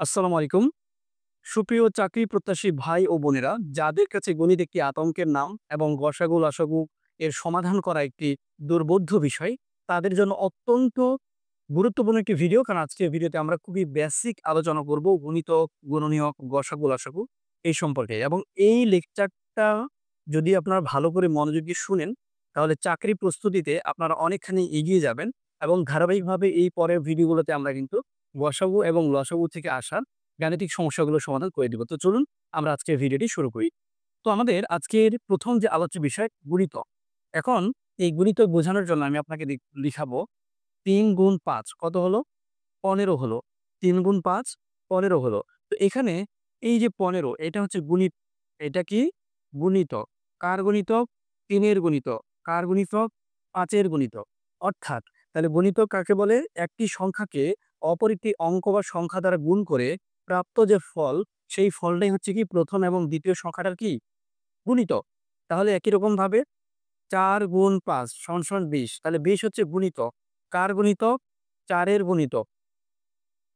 আসসালামু আলাইকুম। সুপ্রিয় চাকরি প্রত্যাশী ভাই ও বোনেরা, যাদের কাছে গণিত একটি আতঙ্কের নাম এবং গসাগু লসাগু এর সমাধান করা একটি দুর্বোধ্য বিষয়, তাদের জন্য অত্যন্ত গুরুত্বপূর্ণ একটি ভিডিও। কারণ আজকের ভিডিওতে আমরা খুবই বেসিক আলোচনা করব গুণিতক, গুণনীয়ক, গসাগু লসাগু এই সম্পর্কে। এবং এই লেকচারটা যদি আপনারা ভালো করে মনোযোগ দিয়ে শুনেন, তাহলে চাকরি প্রস্তুতিতে আপনারা অনেকখানি এগিয়ে যাবেন এবং ধারাবাহিকভাবে এই পরের ভিডিওগুলোতে আমরা কিন্তু গসাগু এবং লসাগু থেকে আসা গাণিতিক সমস্যাগুলোর সমাধান করে দিব। তো চলুন আমরা আজকের ভিডিওটি শুরু করি। তো আমাদের আজকের প্রথম যে আলোচ্য বিষয় গুণিতক। এখন এই গুণিতক বোঝানোর জন্য আমি আপনাকে লিখাবো ৩ গুণ ৫ কত হলো? ১৫ হলো। ৩ গুণ ৫ ১৫ হলো। তো এখানে এই যে ১৫ এটা হচ্ছে এটা কি? গুণিতক। কার গুণিতক? ৩ এর গুণিতক। কার গুণিতক? ৫ এর গুণিতক। অর্থাৎ তাহলে গুণিতক কাকে বলে? একটি সংখ্যাকে অপর একটি অঙ্ক বা সংখ্যা দ্বারা গুণ করে প্রাপ্ত যে ফল, সেই ফলটাই হচ্ছে কি প্রথম এবং দ্বিতীয় সংখ্যাটার কি? গুণিতক। তাহলে একই রকমভাবে ৪ গুণ ৫ = ২০। তাহলে ২০ হচ্ছে গুণিতক। কার গুণিতক? ৪ এর গুণিতক।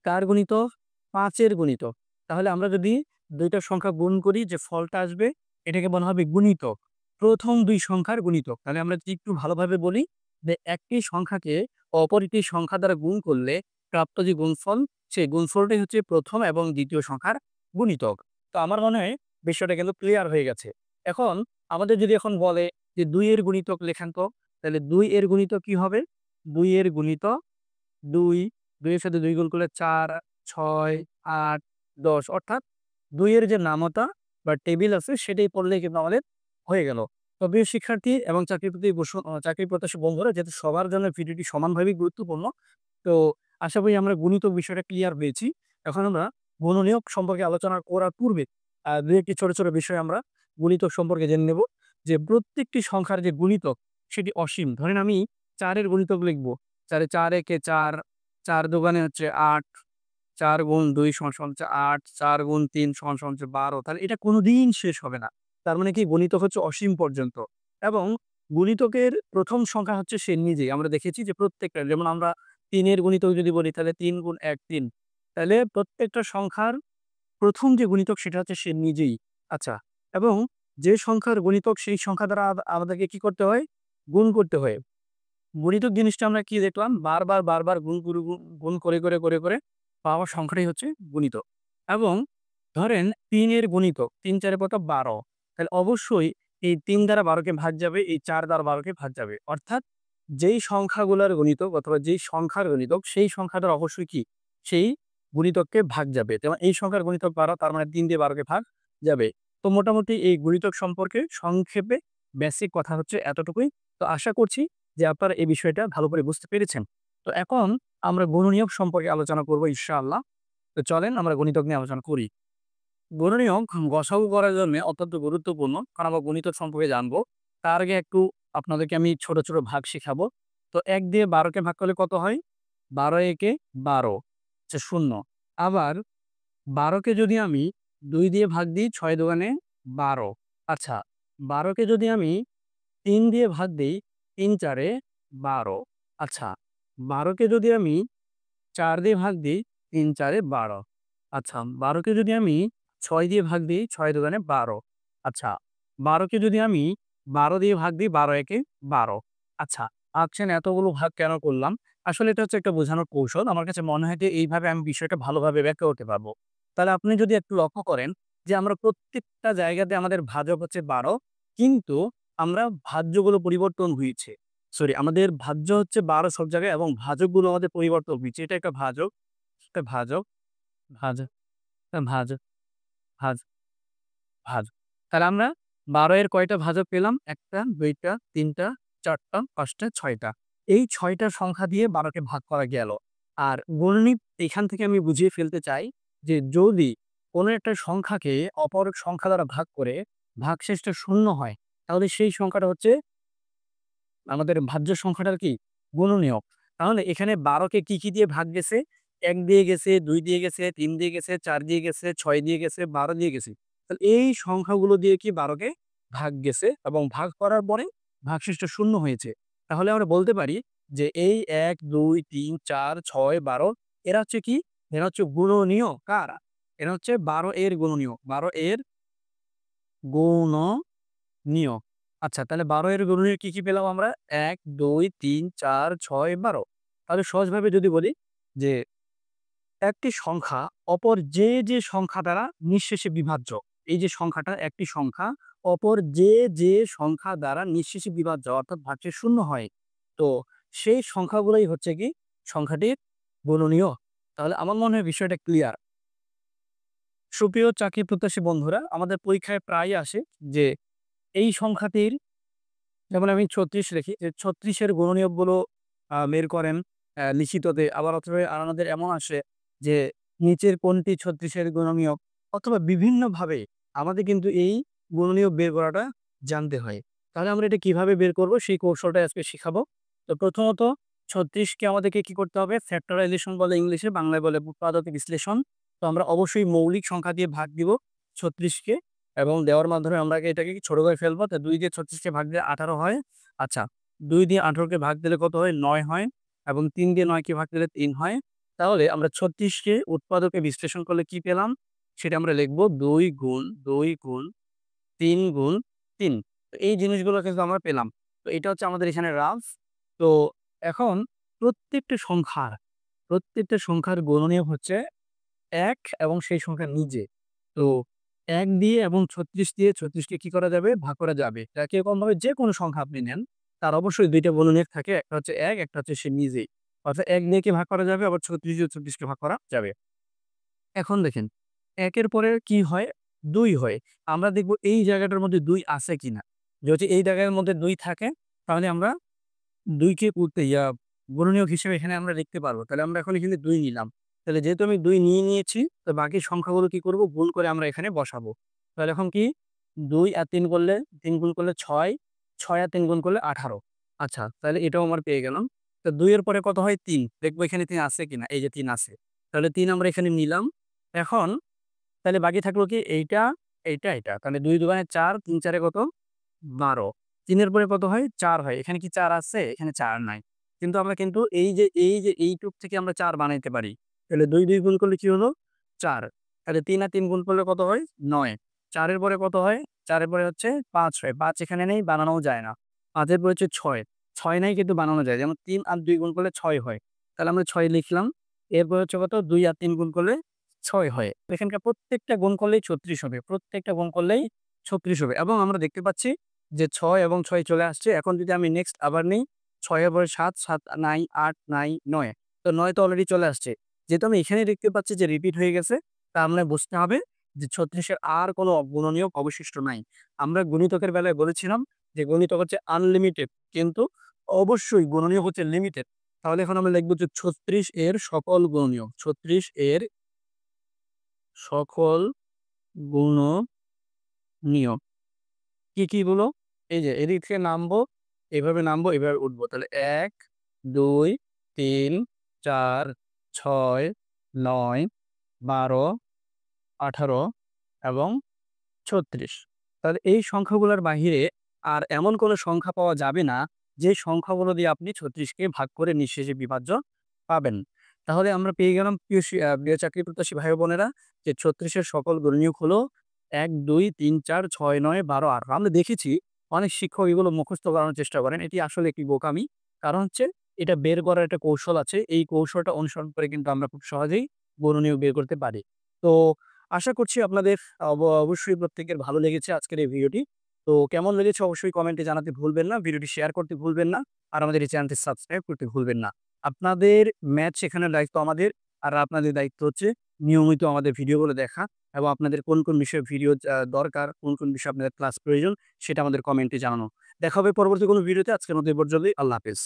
কার গুণিতক? ৫ এর গুণিতক। তাহলে আমরা যদি ২ টা সংখ্যা গুণ করি যে ফলটা আসবে, এটাকে বলা হবে গুণিতক। প্রথম ২ সংখ্যার গুণিতক। তাহলে আমরা যদি একটু ভালোভাবে বলি যে একটি সংখ্যাকে অপর একটি সংখ্যা দ্বারা গুণ করলে প্রাপ্ত যে গুণফল, সেই গুণফলটাই হচ্ছে প্রথম এবং দ্বিতীয় সংখ্যার গুণিতক। তো আমার মনে হয় বিষয়টা কিন্তু ক্লিয়ার হয়ে গেছে। এখন আমাদের যদি এখন বলে যে ২ এর গুণিতক লেখান তো, তাহলে ২ এর গুণিতক কি হবে? ২ এর গুণিতক ২, ২ এর সাথে ২ গুণ করলে ৪, ৬, ৮, ১০ অর্থাৎ ২ এর যে নামতা বা টেবিল আছে সেটাই পড়লেই কিন্তু আমাদের হয়ে গেল। তো প্রিয় শিক্ষার্থী এবং চাকরি প্রত্যাশী বন্ধুরা, যেহেতু সবার জন্য ভিডিওটি সমানভাবেই গুরুত্বপূর্ণ। তো আশা করি আমরা গুণিতক বিষয়টা ক্লিয়ার হয়েছি। এখন আমরা গুণনীয়ক সম্পর্কে আলোচনা করার পূর্বে ২ ১টি ছোট, ছোট বিষয় আমরা গুণিতক সম্পর্কে জেনে নেব। যে প্রত্যেকটি সংখ্যার যে গুণিতক সেটি অসীম। ধরেন আমি ৪ এর গুণিতক লিখব। ৪ একে ৪, ৪ দোকানে হচ্ছে ৮, ৪ গুণ ২ = ৮, ৪ গুণ ৩ = ১২। তাহলে এটা কোনদিন শেষ হবে না। তার মানে কি গুণিতক হচ্ছে অসীম পর্যন্ত। এবং গুণিতকের প্রথম সংখ্যা হচ্ছে সে নিজেই। আমরা দেখেছি যে প্রত্যেকটা, যেমন আমরা ৩ এর গুণিতক যদি বলি তাহলে ৩ গুণ ১ ৩। তাহলে প্রত্যেকটা সংখ্যার প্রথম যে গুণিতক সেটা হচ্ছে সে নিজেই। আচ্ছা, এবং যে সংখ্যার গুণিতক সেই সংখ্যা দ্বারা আমাদেরকে কি করতে হয়? গুণ করতে হয়। গুণিতক জিনিসটা আমরা কি দেখলাম? বারবার, বারবার গুণ করে পাওয়া সংখ্যাটাই হচ্ছে গুণিতক। এবং ধরেন ৩ এর গুণিতক ৩ ৪ এ কত? ১২। তাহলে অবশ্যই এই ৩ দ্বারা ১২ কে ভাগ যাবে, এই ৪ দ্বারা ১২ কে ভাগ যাবে। অর্থাৎ যেই সংখ্যাগুলার গণিতক অথবা যেই সংখ্যার গণিতক সেই সংখ্যা দ্বারা অবশ্যই কি? সেই গুণিতককে ভাগ যাবে। যেমন এই সংখ্যার গণিতক ১২, তার মানে ৩ দিয়ে ১২ কে ভাগ যাবে। তো মোটামুটি এই গুণিতক সম্পর্কে সংক্ষেপে বেসিক কথা হচ্ছে এতটুকুই। তো আশা করছি যে আপনারা এই বিষয়টা ভালো করে বুঝতে পেরেছেন। তো এখন আমরা গুণনীয়ক সম্পর্কে আলোচনা করব ইনশাআল্লাহ। তো চলেন আমরা গণিতক নিয়ে আলোচনা করি। গুণনীয়ক গসাগু করার জন্য অত্যন্ত গুরুত্বপূর্ণ। কারণ আমরা গণিতক সম্পর্কে জানবো। তার আগে একটু আপনাদেরকে আমি ছোট, ছোট ভাগ শিখাবো। তো ১ দিয়ে ১২ কে ভাগ করলে কত হয়? ১২ একে ১২ হচ্ছে ০। আবার ১২ কে যদি আমি ২ দিয়ে ভাগ দিই ৬ দোকানে ১২। আচ্ছা, ১২ কে যদি আমি ৩ দিয়ে ভাগ দেই ৩ ৪ এ ১২। আচ্ছা, ১২ কে যদি আমি ৪ দিয়ে ভাগ দিই ৩ ৪ এ ১২। আচ্ছা, ১২ কে যদি আমি ৬ দিয়ে ভাগ দিই ৬ দোকানে ১২। আচ্ছা, ১২ কে যদি আমি ১২ দিয়ে ভাগ দিই ১২ একে ১২। আচ্ছা, ভাবছেন এতগুলো ভাগ কেন করলাম? আসলে এটা হচ্ছে একটা বোঝানোর কৌশল। আমার কাছে মনে হয় যে এইভাবে আমি বিষয়টা ভালোভাবে ব্যাখ্যা করতে পারবো। তাহলে আপনি যদি একটু লক্ষ্য করেন যে আমরা প্রত্যেকটা জায়গাতে আমাদের ভাজক হচ্ছে ১২, কিন্তু আমরা ভাজ্যগুলো পরিবর্তন হয়েছে। আমাদের ভাজ্য হচ্ছে ১২ সব জায়গায় এবং ভাজকগুলো আমাদের পরিবর্তন হয়েছে। এটা একটা ভাজক, একটা ভাজক, ভাজক, ভাজক, ভাজ, ভাজ। তাহলে আমরা ১২ এর কয়টা ভাজক পেলাম? ১ টা, ২ টা, ৩ টা, ৪ টা, ৫ টা, ৬ টা। এই ৬ টা সংখ্যা দিয়ে ১২ কে ভাগ করা গেল। আর গণিত এখান থেকে আমি বুঝিয়ে ফেলতে চাই যে যদি কোনো একটা সংখ্যাকে অপর সংখ্যা দ্বারা ভাগ করে ভাগশেষটা ০ হয়, তাহলে সেই সংখ্যাটা হচ্ছে আমাদের ভাজ্য সংখ্যাটার কি? গুণনীয়ক। তাহলে এখানে ১২ কে কি দিয়ে ভাগ গেছে? ১ দিয়ে গেছে, ২ দিয়ে গেছে, ৩ দিয়ে গেছে, ৪ দিয়ে গেছে, ৬ দিয়ে গেছে, ১২ দিয়ে গেছে। তাহলে এই সংখ্যাগুলো দিয়ে কি ১২ কে ভাগ গেছে এবং ভাগ করার পরে ভাগশেষটা ০ হয়েছে। তাহলে আমরা বলতে পারি যে এই ১, ২, ৩, ৪, ৬, ১২ এরা হচ্ছে কি? এরা হচ্ছে গুণনীয় কার? এরা হচ্ছে ১২ এর গুণনীয়। ১২ এর গুণনীয়। আচ্ছা, তাহলে ১২ এর গুণনীয় কি পেলাম আমরা? ১, ২, ৩, ৪, ৬, ১২। তাহলে সহজভাবে যদি বলি যে একটি সংখ্যা অপর যে সংখ্যা দ্বারা নিঃশেষে বিভাজ্য। এই যে সংখ্যাটা একটি সংখ্যা অপর যে সংখ্যা দ্বারা নিঃশেষে বিভাজ্য অর্থাৎ ভাগশেষ শূন্য হয়। তো সেই সংখ্যাগুলোই হচ্ছে কি সংখ্যাটির গুণনীয়। তাহলে আমার মনে হয় বিষয়টা ক্লিয়ার। সুপ্রিয় চাকরি প্রত্যাশী বন্ধুরা, আমাদের পরীক্ষায় প্রায়ই আসে যে এই সংখ্যাটির, যেমন আমি ৩৬ লিখি, যে ৩৬ এর গুণনীয়কগুলো বের করেন লিখিততে। আবার অথবা আমাদের এমন আসে যে নিচের কোনটি ৩৬ এর গুণনীয়ক, অথবা বিভিন্নভাবে আমাদের কিন্তু এই গুণনীয়ক বের করাটা জানতে হয়। তাহলে আমরা এটা কিভাবে বের করব সেই কৌশলটাই আজকে শিখাবো। তো প্রথমত ৩৬ কে আমাদেরকে কি করতে হবে? ফ্যাক্টরাইজেশন বলে ইংলিশে, বাংলায় বলে উৎপাদক বিশ্লেষণ। তো আমরা অবশ্যই মৌলিক সংখ্যা দিয়ে ভাগ দিব ৩৬ কে। এবং দেওয়ার মাধ্যমে আমরা এটাকে কি ছোট করে ফেলবো। তো ২ দিয়ে ৩৬ কে ভাগ দিলে ১৮ হয়। আচ্ছা, ২ দিয়ে ১৮ কে ভাগ দিলে কত হয়? ৯ হয়। এবং ৩ দিয়ে ৯ কে ভাগ দিলে ৩ হয়। তাহলে আমরা ৩৬ কে উৎপাদকে বিশ্লেষণ করলে কি পেলাম? সেটা আমরা লিখব ২ গুণ ২ গুণ ৩ গুণ ৩। তো এই জিনিসগুলো কিন্তু আমরা পেলাম। তো এটা হচ্ছে আমাদের এখানে রাফ। তো এখন প্রত্যেকটা সংখ্যার গুণনীয়ক হচ্ছে ১ এবং সেই সংখ্যা নিজে। তো ১ দিয়ে এবং ৩৬ দিয়ে ৩৬ কে কি করা যাবে? ভাগ করা যাবে। একই রকমভাবে যেকোনো সংখ্যা আপনি নেন, তার অবশ্যই ২ টা গুণনীয়ক থাকে। একটা হচ্ছে ১, একটা হচ্ছে সে নিজেই। অর্থাৎ ১ দিয়ে কি ভাগ করা যাবে? আবার ৩৬ দিয়ে ৩৬ কে ভাগ করা যাবে। এখন দেখেন ১ এর পরে কি হয়? ২ হয়। আমরা দেখব এই জায়গাটার মধ্যে ২ আছে কিনা। যদি এই জায়গার মধ্যে ২ থাকে, তাহলে আমরা ২ কে গুণনীয়ক হিসেবে এখানে আমরা লিখতে পারবো। তাহলে আমরা এখন এখানে ২ নিলাম। তাহলে যেহেতু আমি ২ নিয়ে নিয়েছি, তো বাকি সংখ্যাগুলো কি করব? গুণ করে আমরা এখানে বসাবো। তাহলে এখন কি ২ আর ৩ করলে ৩ গুণ করলে ৬, ৬ আর ৩ গুণ করলে ১৮। আচ্ছা, তাহলে এটাও আমরা পেয়ে গেলাম। তো ২ এর পরে কত হয়? ৩। দেখবো এখানে ৩ আছে কিনা। এই যে ৩ আছে। তাহলে ৩ আমরা এখানে নিলাম। এখন তাহলে বাকি থাকলো কি? এইটা, এইটা, এটা। তাহলে ২ দোকানে ৪, ৩ চারে কত? ১২। ৩ এর পরে কত হয়? ৪ হয়। এখানে কি ৪ আছে? এখানে ৪ নাই। কিন্তু আমরা কিন্তু এই যে এইটুক থেকে আমরা ৪ বানাইতে পারি। তাহলে ২, ২ গুণ করলে কি হলো? ৪। তাহলে ৩ আর ৩ গুণ করলে কত হয়? ৯। ৪ এর পরে কত হয়? ৪ এর পরে হচ্ছে ৫ হয়। ৫ এখানে নেই, বানানোও যায় না। ৫ এর পরে হচ্ছে ৬। ৬ নাই কিন্তু বানানো যায়। যেমন ৩ আর ২ গুণ করলে ৬ হয়। তাহলে আমরা ৬ লিখলাম। এরপর হচ্ছে কত? ২ আর ৩ গুণ করলে ৬ হয়। এখানকার প্রত্যেকটা গুণ করলেই ৩৬ হবে। প্রত্যেকটা গুণ করলেই ৩৬ হবে। এবং আমরা দেখতে পাচ্ছি যে ৬ এবং ৬ চলে আসছে। এখন যদি আমি নেক্সট আবার নেই, ৬ এর পরে ৭, ৭ নাই, ৮ নাই, ৯। তো ৯ তো অলরেডি চলে আসছে। যেহেতু আমি এখানে দেখতে পাচ্ছি যে রিপিট হয়ে গেছে, তার মানে বুঝতে হবে যে ৩৬ এর আর কোনো গুণনীয়ক অবশিষ্ট নাই। আমরা গুণিতকের বেলায় বলেছিলাম যে গুণিতক হচ্ছে আনলিমিটেড, কিন্তু অবশ্যই গুণনীয়ক হচ্ছে লিমিটেড। তাহলে এখন আমরা লিখব যে ৩৬ এর সকল গুণনীয়ক। ৩৬ এর সকল গুণনীয়ক। কি গুলো? এই যে এদিক থেকে নামবো, এভাবে নামবো, এভাবে উঠবো। তাহলে ১, ২, ৩, ৪, ৬, ৯, ১২, ১৮ এবং ৩৬। তাহলে এই সংখ্যাগুলোর বাহিরে আর এমন কোনো সংখ্যা পাওয়া যাবে না, যে সংখ্যাগুলো দিয়ে আপনি ৩৬ কে ভাগ করে নিঃশেষে বিভাজ্য পাবেন। তাহলে আমরা পেয়ে গেলাম প্রিয় চাকরি প্রত্যাশী ভাই ও বোনেরা, যে ৩৬ এর সকল গুণনীয়ক হলো ১, ২, ৩, ৪, ৬, ৯, ১২, ১৮। আমরা দেখেছি অনেক শিক্ষক এগুলো মুখস্থ করানোর চেষ্টা করেন। এটি আসলে একটি বোকামি। কারণ হচ্ছে এটা বের করার একটা কৌশল আছে। এই কৌশলটা অনুসরণ করে কিন্তু আমরা খুব সহজেই গুণনীয়ক বের করতে পারি। তো আশা করছি আপনাদের অবশ্যই প্রত্যেকের ভালো লেগেছে আজকের এই ভিডিওটি। তো কেমন লেগেছে অবশ্যই কমেন্টে জানাতে ভুলবেন না। ভিডিওটি শেয়ার করতে ভুলবেন না। আর আমাদের এই চ্যানেলটি সাবস্ক্রাইব করতে ভুলবেন না। আপনাদের ম্যাথ শেখানোর দায়িত্ব আমাদের। আর আপনাদের দায়িত্ব হচ্ছে নিয়মিত আমাদের ভিডিওগুলো দেখা এবং আপনাদের কোন বিষয়ে ভিডিও দরকার, কোন বিষয়ে আপনাদের ক্লাস প্রয়োজন, সেটা আমাদের কমেন্টে জানানো। দেখা হবে পরবর্তী কোনো ভিডিওতে। আজকের মতো এ পর্যন্তই। আল্লাহ হাফেজ।